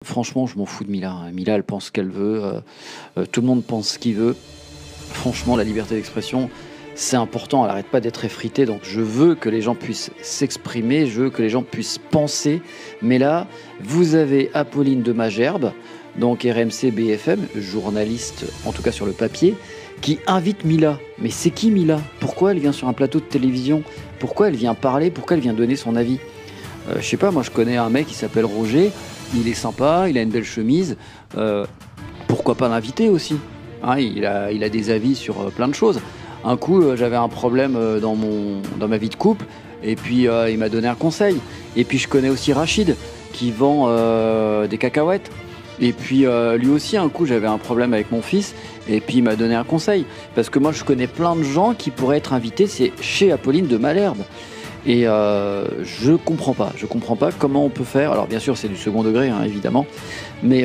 Franchement, je m'en fous de Mila, hein. Mila, elle pense ce qu'elle veut. Tout le monde pense ce qu'il veut. Franchement, la liberté d'expression, c'est important. Elle n'arrête pas d'être effritée. Donc, je veux que les gens puissent s'exprimer. Je veux que les gens puissent penser. Mais là, vous avez Apolline de Malherbe, donc RMC BFM, journaliste, en tout cas sur le papier, qui invite Mila. Mais c'est qui Mila? Pourquoi elle vient sur un plateau de télévision? Pourquoi elle vient parler? Pourquoi elle vient donner son avis? Je sais pas, moi je connais un mec qui s'appelle Roger. Il est sympa, il a une belle chemise. Pourquoi pas l'inviter aussi, hein, il a des avis sur plein de choses. Un coup, j'avais un problème dans ma vie de couple, et puis il m'a donné un conseil. Et puis je connais aussi Rachid, qui vend des cacahuètes. Et puis lui aussi, un coup, j'avais un problème avec mon fils, et puis il m'a donné un conseil. Parce que moi, je connais plein de gens qui pourraient être invités, c'est chez Apolline de Malherbe. Et je comprends pas comment on peut faire. Alors bien sûr c'est du second degré, hein, évidemment, mais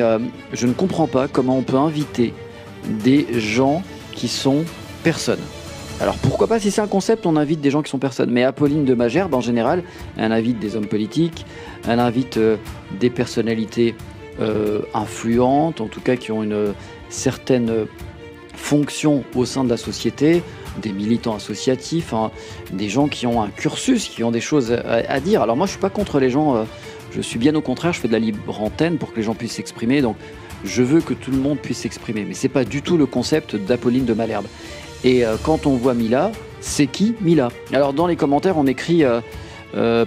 je ne comprends pas comment on peut inviter des gens qui sont personnes. Alors pourquoi pas, si c'est un concept, on invite des gens qui sont personnes. Mais Apolline de Malherbe, en général, elle invite des hommes politiques, elle invite des personnalités influentes, en tout cas qui ont une certaine fonction au sein de la société, des militants associatifs, hein, des gens qui ont un cursus, qui ont des choses à dire. Alors moi je suis pas contre les gens, je suis bien au contraire, je fais de la libre antenne pour que les gens puissent s'exprimer, donc je veux que tout le monde puisse s'exprimer, mais c'est pas du tout le concept d'Apolline de Malherbe. Et quand on voit Mila, c'est qui Mila? Alors dans les commentaires on écrit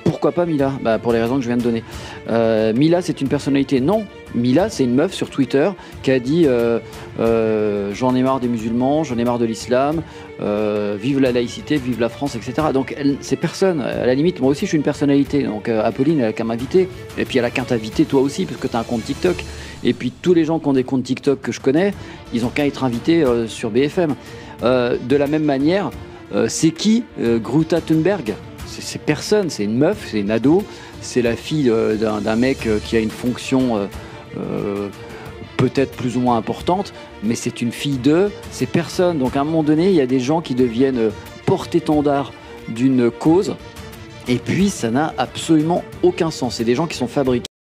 pourquoi pas Mila? Pour les raisons que je viens de donner. Mila c'est une personnalité? Non, Mila c'est une meuf sur Twitter qui a dit j'en ai marre des musulmans, j'en ai marre de l'islam, vive la laïcité, vive la France, etc. Donc c'est personne, à la limite moi aussi je suis une personnalité, donc Apolline elle a qu'à m'inviter, et puis elle a qu'à t'inviter toi aussi parce que tu as un compte TikTok, et puis tous les gens qui ont des comptes TikTok que je connais, ils ont qu'à être invités sur BFM. De la même manière, c'est qui Greta Thunberg? C'est personne, c'est une meuf, c'est une ado, c'est la fille d'un mec qui a une fonction peut-être plus ou moins importante, mais c'est une fille c'est personne. Donc à un moment donné, il y a des gens qui deviennent porte-étendard d'une cause, et puis ça n'a absolument aucun sens. C'est des gens qui sont fabriqués.